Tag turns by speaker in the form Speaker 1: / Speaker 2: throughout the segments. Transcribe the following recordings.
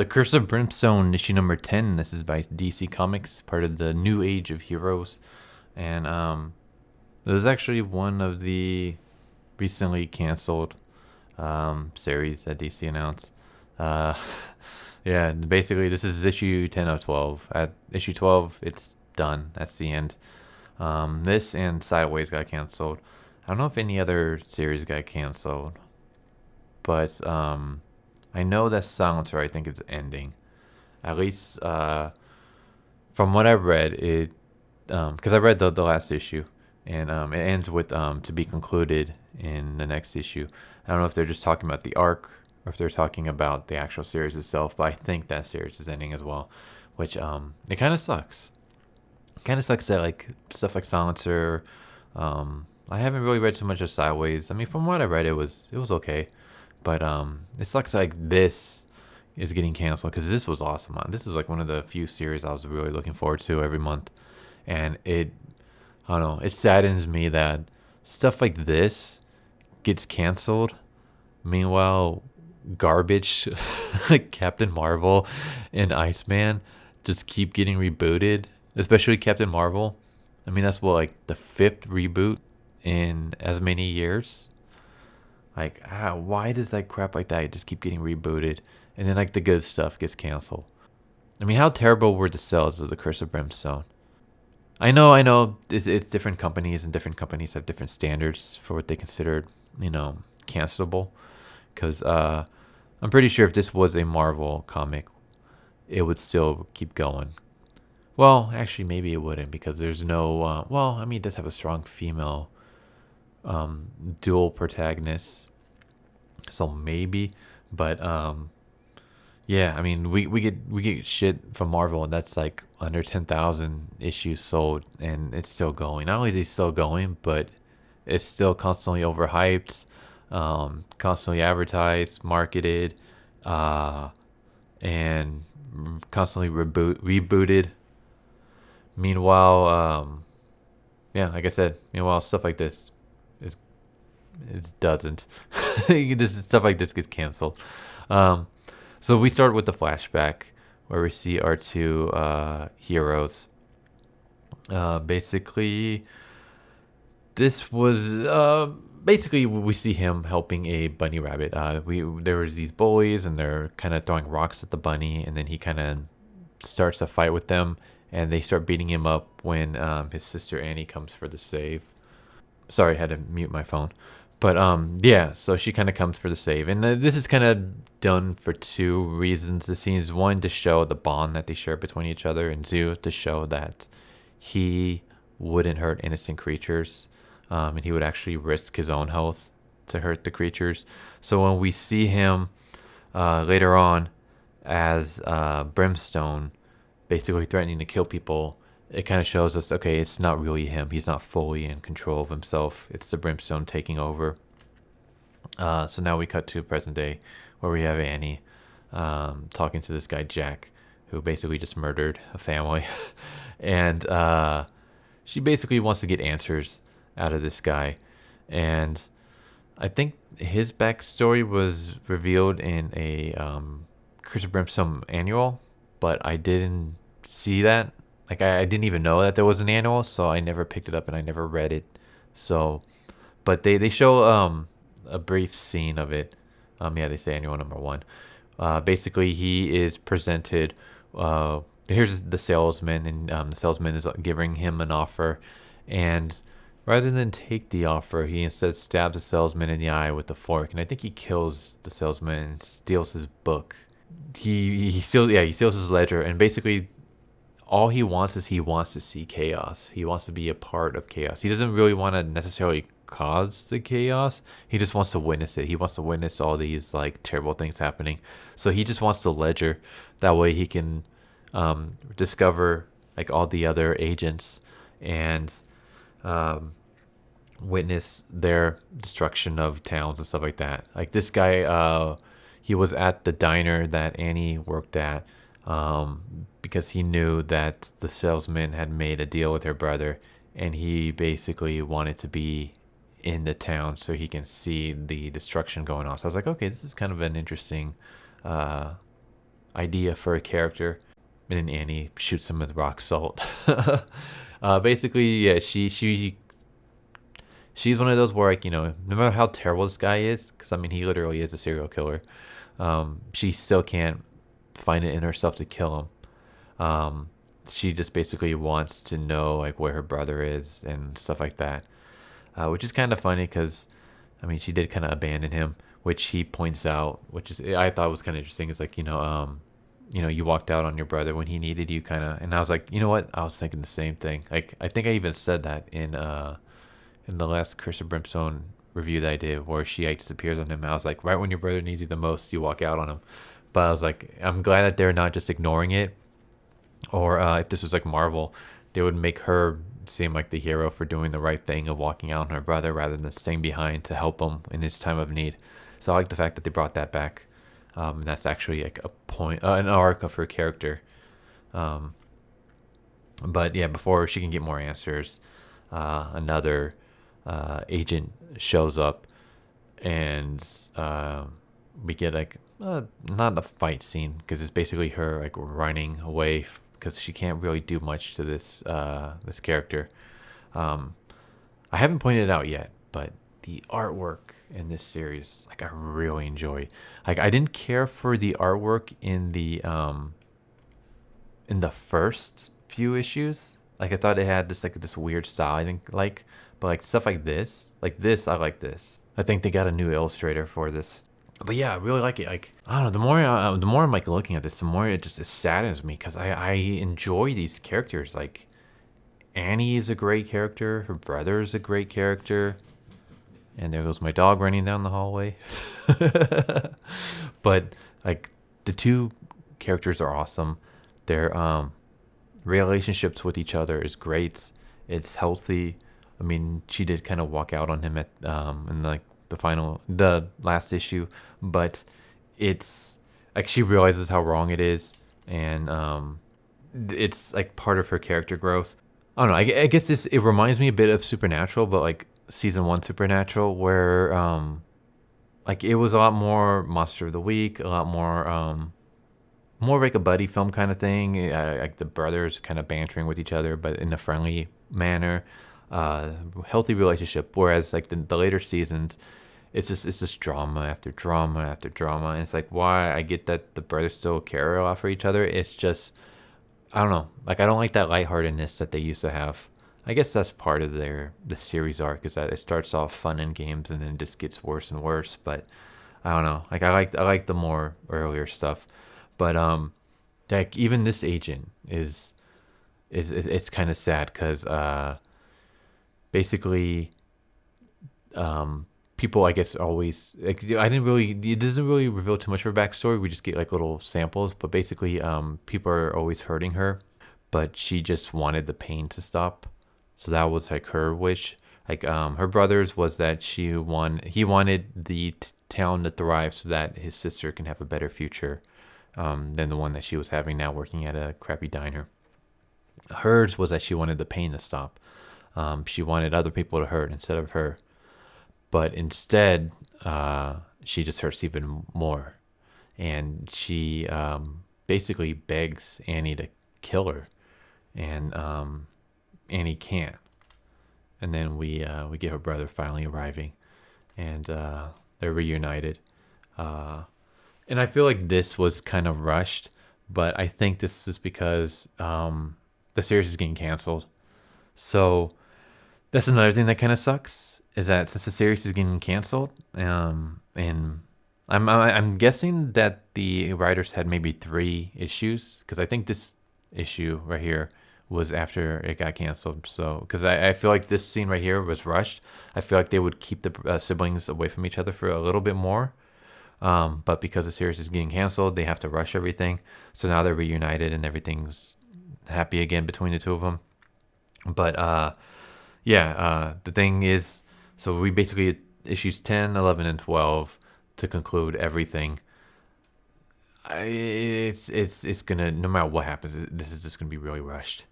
Speaker 1: The Curse of Brimstone, issue number 10. This is by DC Comics, part of the New Age of Heroes. And this is actually one of the recently canceled series that DC announced. Yeah, basically, this is issue 10 of 12. At issue 12, it's done. That's the end. This and Sideways got canceled. I don't know if any other series got canceled, but I know that Silencer, I think, is ending. At least from what I've read, it because I read the last issue, and it ends with to be concluded in the next issue. I don't know if they're just talking about the arc or if they're talking about the actual series itself, but I think that series is ending as well, which it kind of sucks. It kind of sucks that like stuff like Silencer. I haven't really read too much of Sideways. I mean, from what I read, it was okay. But it sucks like this is getting canceled because this was awesome. This is like one of the few series I was really looking forward to every month. And I don't know, it saddens me that stuff like this gets canceled. Meanwhile, garbage like Captain Marvel and Iceman just keep getting rebooted, especially Captain Marvel. I mean, that's what, like the 5th reboot in as many years. Like, why does like crap like that just keep getting rebooted, and then like the good stuff gets canceled? I mean, how terrible were the sales of the Curse of Brimstone? I know, it's different companies, and different companies have different standards for what they consider, cancelable. Because I'm pretty sure if this was a Marvel comic, it would still keep going. Well, actually, maybe it wouldn't because there's no. Well, I mean, it does have a strong female dual protagonist, so maybe. But yeah, I mean, we get shit from Marvel, and that's like under 10,000 issues sold, and it's still going. Not only is it still going, but it's still constantly overhyped, constantly advertised, marketed, and constantly rebooted. Meanwhile, yeah, like I said, stuff like this it doesn't. This stuff like this gets canceled. So we start with the flashback where we see our two heroes. Basically, this was basically we see him helping a bunny rabbit. There was these bullies and they're kind of throwing rocks at the bunny, and then he kind of starts a fight with them, and they start beating him up when his sister Annie comes for the save. Sorry, I had to mute my phone. But yeah, so she kind of comes for the save, and this is kind of done for two reasons. The scene is one, to show the bond that they share between each other, and two, to show that he wouldn't hurt innocent creatures, and he would actually risk his own health to hurt the creatures. So when we see him later on as Brimstone, basically threatening to kill people, it kind of shows us, okay, it's not really him. He's not fully in control of himself. It's the Brimstone taking over. So now we cut to present day where we have Annie talking to this guy, Jack, who basically just murdered a family. And she basically wants to get answers out of this guy. And I think his backstory was revealed in a Curse of Brimstone annual, but I didn't see that. Like, I didn't even know that there was an annual, so I never picked it up and I never read it. So, but they show a brief scene of it. Yeah, they say annual number 1. Basically, he is presented. Here's the salesman, and the salesman is giving him an offer, and rather than take the offer, he instead stabs the salesman in the eye with a fork, and I think he kills the salesman and steals his book. He steals his ledger, and basically all he wants is he wants to see chaos. He wants to be a part of chaos. He doesn't really want to necessarily cause the chaos. He just wants to witness it. He wants to witness all these like terrible things happening. So he just wants the ledger. That way he can discover like all the other agents and witness their destruction of towns and stuff like that. Like this guy, he was at the diner that Annie worked at. Because he knew that the salesman had made a deal with her brother, and he basically wanted to be in the town so he can see the destruction going on. So I was like, okay, this is kind of an interesting idea for a character, and then Annie shoots him with rock salt. Basically, yeah, she's one of those where, like, no matter how terrible this guy is, because I mean he literally is a serial killer, she still can't find it in herself to kill him. She just basically wants to know like where her brother is and stuff like that, which is kind of funny because I mean she did kind of abandon him, which he points out, which is I thought was kind of interesting. Is like, you walked out on your brother when he needed you, kind of. And I was like, you know what? I was thinking the same thing. Like, I think I even said that in the last Curse of Brimstone review that I did, where she like disappears on him. I was like, right when your brother needs you the most, you walk out on him. But I was like, I'm glad that they're not just ignoring it. Or if this was like Marvel, they would make her seem like the hero for doing the right thing of walking out on her brother rather than staying behind to help him in his time of need. So I like the fact that they brought that back. And that's actually like a point, an arc of her character. But yeah, before she can get more answers, another agent shows up, and we get like not a fight scene because it's basically her like running away because she can't really do much to this character. I haven't pointed it out yet, but the artwork in this series, like, I really enjoy. Like, I didn't care for the artwork in the first few issues. Like, I thought it had this weird style. I think but like stuff like this, I like this. I think they got a new illustrator for this. But yeah, I really like it. Like, I don't know, the more I'm like looking at this, the more it saddens me because I enjoy these characters. Like, Annie is a great character. Her brother is a great character. And there goes my dog running down the hallway. But like, the two characters are awesome. Their relationships with each other is great. It's healthy. I mean, she did kind of walk out on him at in like the last issue, but it's like she realizes how wrong it is, and it's like part of her character growth. I don't know. I guess it reminds me a bit of Supernatural, but like season 1 Supernatural, where like it was a lot more Monster of the Week, a lot more like a buddy film kind of thing. Like the brothers kind of bantering with each other, but in a friendly manner. Healthy relationship. Whereas like the later seasons, it's just drama after drama after drama. And it's like, why? I get that the brothers still care a lot for each other. It's just, I don't know. Like, I don't like that lightheartedness that they used to have. I guess that's part of the series arc, is that it starts off fun in games and then just gets worse and worse. But I don't know. Like, I like the more earlier stuff. But like, even this agent is it's kind of sad because basically people, I guess, always like, it doesn't really reveal too much of her backstory. We just get like little samples, but basically people are always hurting her, but she just wanted the pain to stop. So that was like her wish. Like her brother's was that he wanted the town to thrive so that his sister can have a better future than the one that she was having now, working at a crappy diner. Hers was that she wanted the pain to stop. She wanted other people to hurt instead of her. But instead, she just hurts even more. And she basically begs Annie to kill her. And Annie can't. And then we get her brother finally arriving. And they're reunited. And I feel like this was kind of rushed. But I think this is because the series is getting canceled. So that's another thing that kind of sucks, is that since the series is getting canceled, and I'm guessing that the writers had maybe 3 issues, because I think this issue right here was after it got canceled. So because I feel like this scene right here was rushed. I feel like they would keep the siblings away from each other for a little bit more. But because the series is getting canceled, they have to rush everything. So now they're reunited and everything's happy again between the two of them. But the thing is, so we basically issues 10, 11, and 12 to conclude everything. It's gonna, no matter what happens, this is just gonna be really rushed.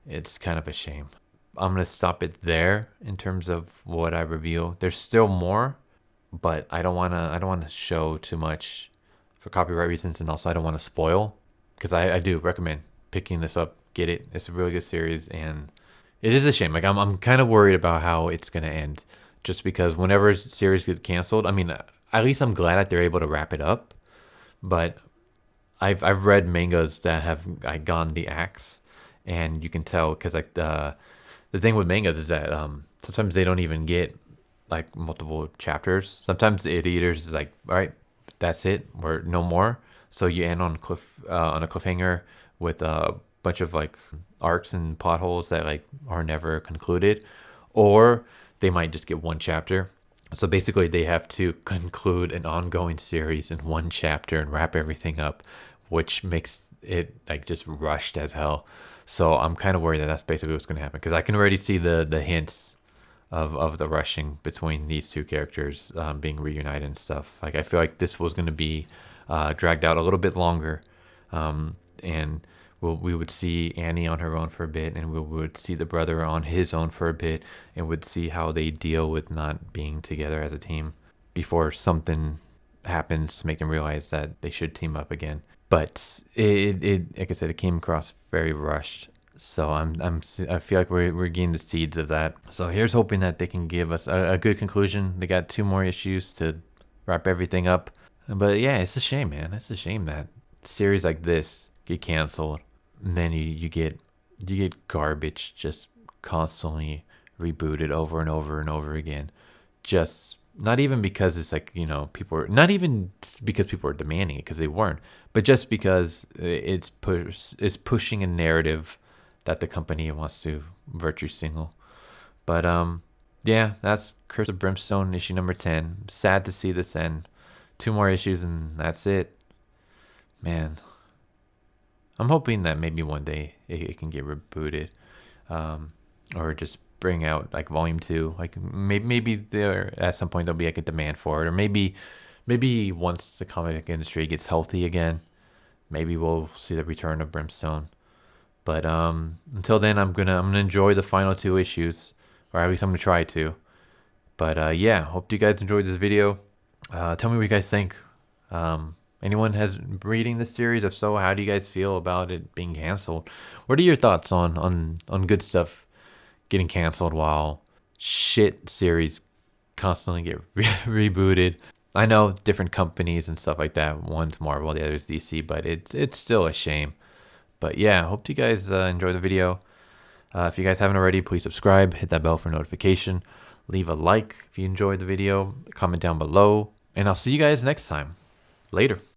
Speaker 1: It's kind of a shame. I'm gonna stop it there in terms of what I reveal. There's still more, but I don't wanna show too much for copyright reasons, and also I don't want to spoil, because I do recommend picking this up. Get it. It's a really good series, and it is a shame. Like I'm kind of worried about how it's gonna end, just because whenever series get canceled, I mean, at least I'm glad that they're able to wrap it up. But I've read mangas that have like gone the axe, and you can tell because like the thing with mangas is that sometimes they don't even get like multiple chapters. Sometimes the editors is like, all right, that's it, we're no more. So you end on on a cliffhanger with a bunch of like arcs and plot holes that like are never concluded, or they might just get one chapter. So basically, they have to conclude an ongoing series in one chapter and wrap everything up, which makes it like just rushed as hell. So I'm kind of worried that that's basically what's going to happen, because I can already see the hints of the rushing between these two characters being reunited and stuff. Like I feel like this was going to be dragged out a little bit longer, and we would see Annie on her own for a bit, and we would see the brother on his own for a bit, and would see how they deal with not being together as a team before something happens to make them realize that they should team up again. But it like I said, it came across very rushed. So I feel like we're getting the seeds of that. So here's hoping that they can give us a good conclusion. They got 2 more issues to wrap everything up. But yeah, it's a shame, man. It's a shame that series like this get canceled, and then you get garbage just constantly rebooted over and over and over again. Just not even because it's like, you know, people are not even because people are demanding it, because they weren't, but just because it's pushing a narrative that the company wants to virtue signal. But yeah, that's Curse of Brimstone issue number 10. Sad to see this end. 2 more issues and that's it. Man, I'm hoping that maybe one day it can get rebooted, or just bring out like volume 2. Like maybe there at some point there'll be like a demand for it, or maybe once the comic industry gets healthy again, maybe we'll see the return of Brimstone. But until then, I'm gonna enjoy the final 2 issues, or at least I'm gonna try to. But yeah, hope you guys enjoyed this video. Tell me what you guys think. Anyone has reading this series? If so, how do you guys feel about it being canceled? What are your thoughts on good stuff getting canceled while shit series constantly get rebooted? I know different companies and stuff like that. One's Marvel, the other's DC, but it's still a shame. But yeah, hope you guys enjoy the video. If you guys haven't already, please subscribe, hit that bell for notification, leave a like if you enjoyed the video, comment down below, and I'll see you guys next time. Later.